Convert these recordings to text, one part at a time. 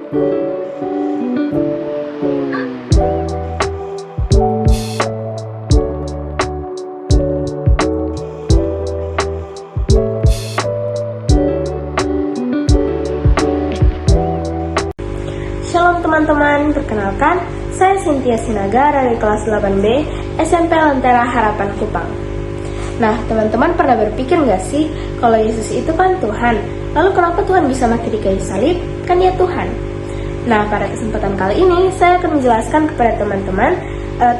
Shalom teman-teman, perkenalkan, saya Cynthia Sinaga dari kelas 8B SMP Lentera Harapan Kupang. Nah, teman-teman pernah berpikir nggak sih kalau Yesus itu kan Tuhan? Lalu kenapa Tuhan bisa mati di kayu salib? Kan dia Tuhan. Nah, pada kesempatan kali ini saya akan menjelaskan kepada teman-teman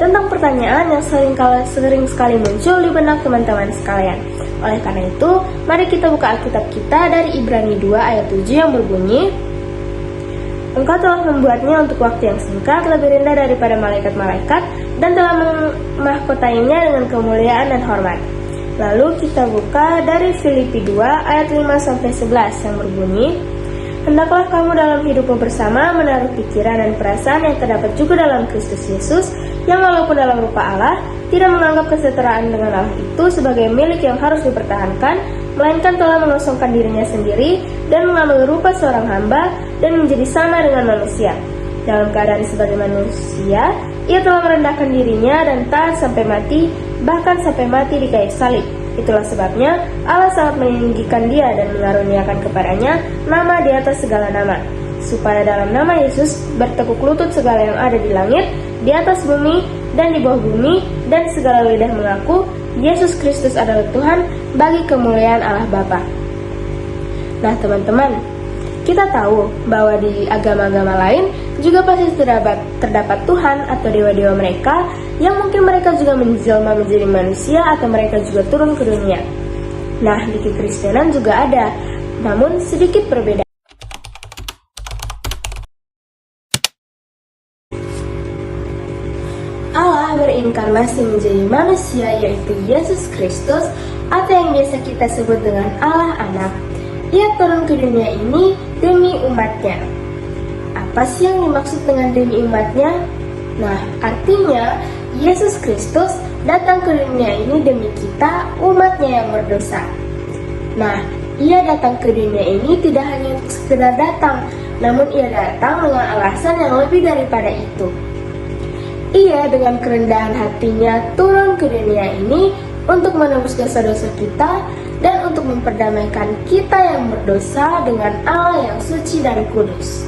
tentang pertanyaan yang sering sekali muncul di benak teman-teman sekalian. Oleh karena itu, mari kita buka Alkitab kita dari Ibrani 2 ayat 7 yang berbunyi, Engkau telah membuatnya untuk waktu yang singkat lebih rendah daripada malaikat-malaikat dan telah memahkotainya dengan kemuliaan dan hormat. Lalu kita buka dari Filipi 2 ayat 5-11 yang berbunyi, Hendaklah kamu dalam hidupmu bersama menaruh pikiran dan perasaan yang terdapat juga dalam Kristus Yesus, yang walaupun dalam rupa Allah, tidak menganggap kesetaraan dengan Allah itu sebagai milik yang harus dipertahankan, melainkan telah mengosongkan dirinya sendiri dan mengambil rupa seorang hamba dan menjadi sama dengan manusia. Dalam keadaan sebagai manusia, ia telah merendahkan dirinya dan taat sampai mati, bahkan sampai mati di kayu salib. Itulah sebabnya Allah sangat meninggikan dia dan mengaruniakan kepadanya nama di atas segala nama, supaya dalam nama Yesus bertekuk lutut segala yang ada di langit, di atas bumi, dan di bawah bumi, dan segala lidah mengaku Yesus Kristus adalah Tuhan bagi kemuliaan Allah Bapa. Nah teman-teman, kita tahu bahwa di agama-agama lain juga pasti terdapat Tuhan atau dewa-dewa mereka yang mungkin mereka juga menjelma menjadi manusia atau mereka juga turun ke dunia. Nah, di Kekristenan juga ada, namun sedikit berbeda. Allah berinkarnasi menjadi manusia, yaitu Yesus Kristus, atau yang biasa kita sebut dengan Allah Anak. Ia turun ke dunia ini demi umatnya. Apa sih yang dimaksud dengan demi umatnya? Nah, artinya Yesus Kristus datang ke dunia ini demi kita, umatnya yang berdosa. Nah, ia datang ke dunia ini tidak hanya untuk sekedar datang, namun ia datang dengan alasan yang lebih daripada itu. Ia dengan kerendahan hatinya turun ke dunia ini untuk menebus dosa-dosa kita dan untuk memperdamaikan kita yang berdosa dengan Allah yang suci dan kudus.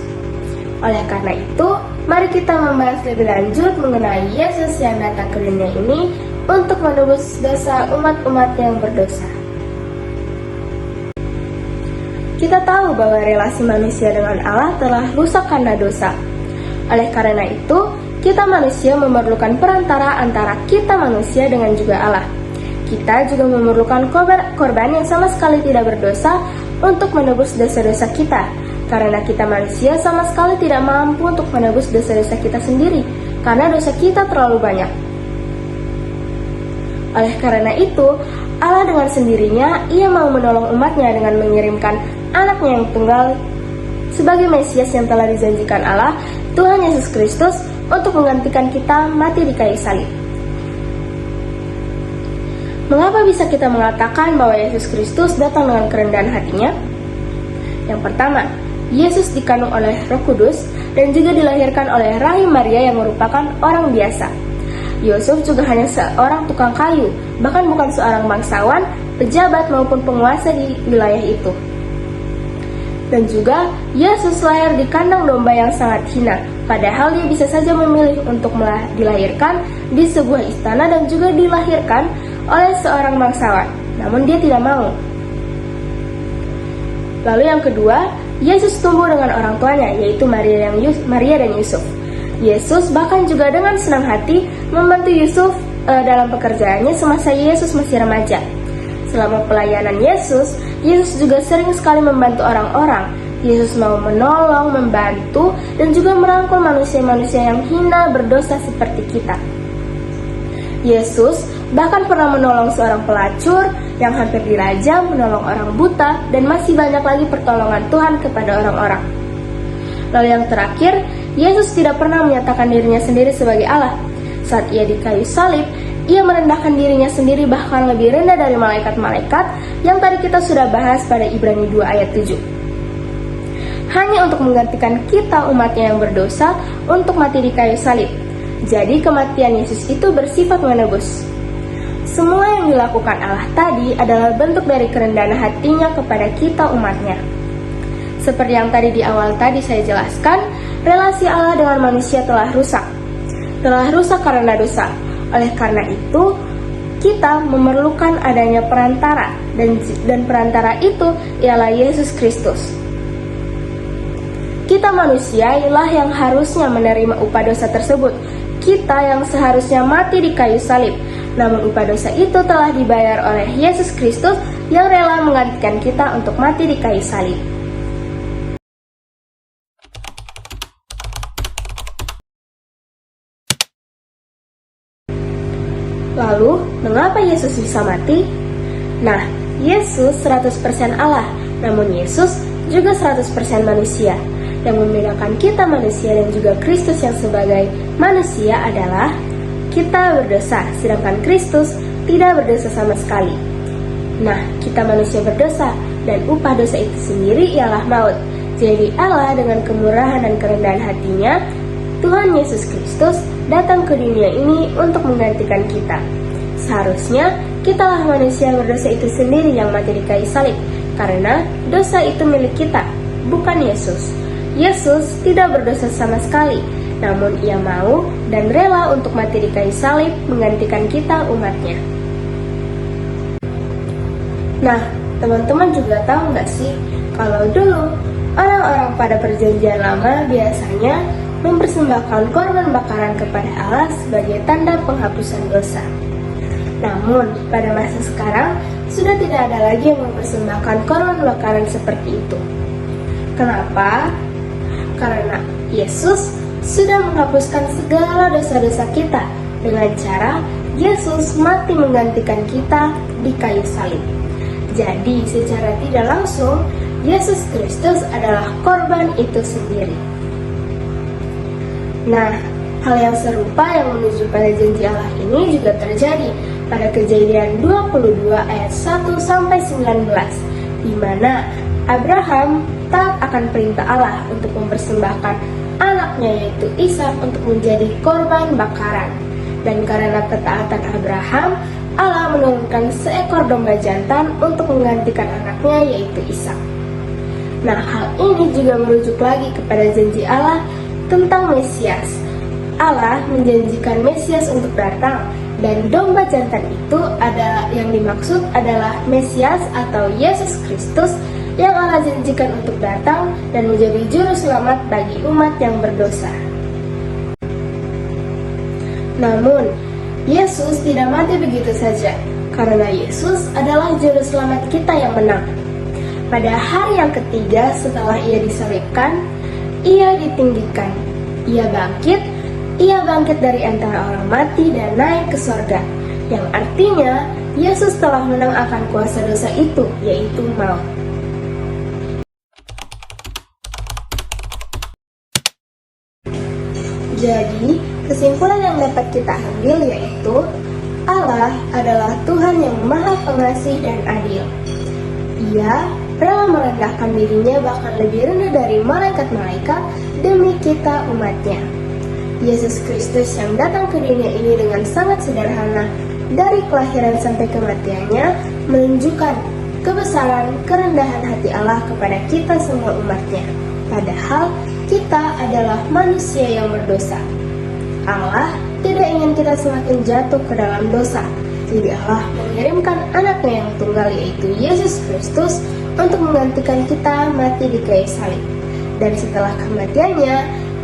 Oleh karena itu, mari kita membahas lebih lanjut mengenai Yesus yang datang ke dunia ini untuk menebus dosa umat-umat yang berdosa. Kita tahu bahwa relasi manusia dengan Allah telah rusak karena dosa. Oleh karena itu, kita manusia memerlukan perantara antara kita manusia dengan juga Allah. Kita juga memerlukan korban yang sama sekali tidak berdosa untuk menebus dosa-dosa kita. Karena kita manusia sama sekali tidak mampu untuk menebus dosa-dosa kita sendiri, karena dosa kita terlalu banyak. Oleh karena itu, Allah dengan sendirinya, ia mau menolong umatnya dengan mengirimkan anaknya yang tunggal sebagai Mesias yang telah dijanjikan Allah, Tuhan Yesus Kristus, untuk menggantikan kita mati di kayu salib. Mengapa bisa kita mengatakan bahwa Yesus Kristus datang dengan kerendahan hatinya? Yang pertama, Yesus dikandung oleh Roh Kudus dan juga dilahirkan oleh rahim Maria yang merupakan orang biasa. Yusuf juga hanya seorang tukang kayu, bahkan bukan seorang bangsawan, pejabat maupun penguasa di wilayah itu. Dan juga Yesus lahir di kandang domba yang sangat hina, padahal dia bisa saja memilih untuk dilahirkan di sebuah istana dan juga dilahirkan oleh seorang bangsawan, namun dia tidak mau. Lalu yang kedua, Yesus tumbuh dengan orang tuanya, yaitu Maria dan Yusuf. Yesus bahkan juga dengan senang hati membantu Yusuf dalam pekerjaannya semasa Yesus masih remaja. Selama pelayanan Yesus juga sering sekali membantu orang-orang. Yesus mau menolong, membantu, dan juga merangkul manusia-manusia yang hina berdosa seperti kita. Yesus bahkan pernah menolong seorang pelacur yang hampir dirajam, menolong orang buta, dan masih banyak lagi pertolongan Tuhan kepada orang-orang. Lalu yang terakhir, Yesus tidak pernah menyatakan dirinya sendiri sebagai Allah. Saat ia di kayu salib, ia merendahkan dirinya sendiri bahkan lebih rendah dari malaikat-malaikat yang tadi kita sudah bahas pada Ibrani 2 ayat 7. hanya untuk menggantikan kita umatnya yang berdosa untuk mati di kayu salib. Jadi kematian Yesus itu bersifat menebus. Semua yang dilakukan Allah tadi adalah bentuk dari kerendahan hatinya kepada kita umatnya. Seperti yang tadi di awal tadi saya jelaskan, relasi Allah dengan manusia telah rusak. Telah rusak karena dosa. Oleh karena itu, kita memerlukan adanya perantara, dan perantara itu ialah Yesus Kristus. Kita manusia ialah yang harusnya menerima upah dosa tersebut. Kita yang seharusnya mati di kayu salib. Namun upah dosa itu telah dibayar oleh Yesus Kristus yang rela menggantikan kita untuk mati di kayu salib. Lalu, mengapa Yesus bisa mati? Nah, Yesus 100% Allah, namun Yesus juga 100% manusia. Yang membedakan kita manusia dan juga Kristus yang sebagai manusia adalah kita berdosa, sedangkan Kristus tidak berdosa sama sekali. Nah, kita manusia berdosa, dan upah dosa itu sendiri ialah maut. Jadi Allah dengan kemurahan dan kerendahan hatinya, Tuhan Yesus Kristus datang ke dunia ini untuk menggantikan kita. Seharusnya kitalah manusia berdosa itu sendiri yang mati di kayu salib, karena dosa itu milik kita, bukan Yesus. Yesus tidak berdosa sama sekali, namun ia mau dan rela untuk mati di kayu salib menggantikan kita umatnya. Nah, teman-teman juga tahu nggak sih, kalau dulu orang-orang pada perjanjian lama biasanya mempersembahkan korban bakaran kepada Allah sebagai tanda penghapusan dosa. Namun, pada masa sekarang sudah tidak ada lagi yang mempersembahkan korban bakaran seperti itu. Kenapa? Karena Yesus sudah menghapuskan segala dosa-dosa kita dengan cara Yesus mati menggantikan kita di kayu salib. Jadi, secara tidak langsung, Yesus Kristus adalah korban itu sendiri. Nah, hal yang serupa yang menuju pada janji Allah ini juga terjadi pada Kejadian 22 ayat 1-19, di mana Abraham taat akan perintah Allah untuk mempersembahkan anaknya yaitu Ishak untuk menjadi korban bakaran. Dan karena ketaatan Abraham, Allah menurunkan seekor domba jantan untuk menggantikan anaknya yaitu Ishak. Nah, hal ini juga merujuk lagi kepada janji Allah tentang Mesias. Allah menjanjikan Mesias untuk datang, dan domba jantan itu yang dimaksud adalah Mesias atau Yesus Kristus yang Allah janjikan untuk datang dan menjadi juru selamat bagi umat yang berdosa. Namun, Yesus tidak mati begitu saja, karena Yesus adalah juru selamat kita yang menang. Pada hari yang ketiga setelah ia disalibkan, ia ditinggikan, ia bangkit dari antara orang mati dan naik ke sorga, yang artinya Yesus telah menang akan kuasa dosa itu, yaitu maut. Jadi, kesimpulan yang dapat kita ambil yaitu Allah adalah Tuhan yang Maha Pengasih dan Adil. Ia rela merendahkan dirinya bahkan lebih rendah dari malaikat-malaikat demi kita umatnya. Yesus Kristus yang datang ke dunia ini dengan sangat sederhana dari kelahiran sampai kematiannya menunjukkan kebesaran kerendahan hati Allah kepada kita semua umatnya. Padahal kita adalah manusia yang berdosa. Allah tidak ingin kita semakin jatuh ke dalam dosa. Jadi Allah mengirimkan anaknya yang tunggal yaitu Yesus Kristus untuk menggantikan kita mati di kayu salib. Dan setelah kematiannya,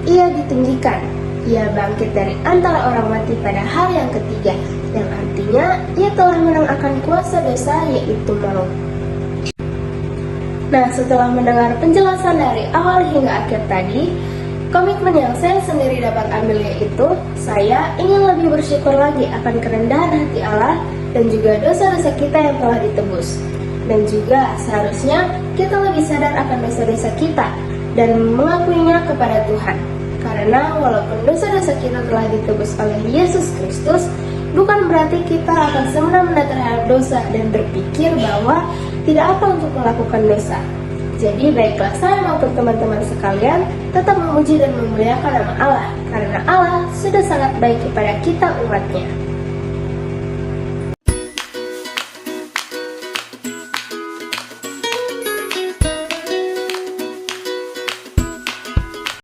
ia ditinggikan. Ia bangkit dari antara orang mati pada hari yang ketiga, yang artinya ia telah menang akan kuasa dosa yaitu maut. Nah, setelah mendengar penjelasan dari awal hingga akhir tadi, komitmen yang saya sendiri dapat ambil yaitu saya ingin lebih bersyukur lagi akan kerendahan hati Allah dan juga dosa-dosa kita yang telah ditebus. Dan juga seharusnya kita lebih sadar akan dosa-dosa kita dan mengakuinya kepada Tuhan. Karena walaupun dosa-dosa kita telah ditebus oleh Yesus Kristus, bukan berarti kita akan semena-mena terhadap dosa dan berpikir bahwa tidak apa untuk melakukan dosa. Jadi baiklah saya maupun teman-teman sekalian tetap memuji dan memuliakan nama Allah, karena Allah sudah sangat baik kepada kita umatnya.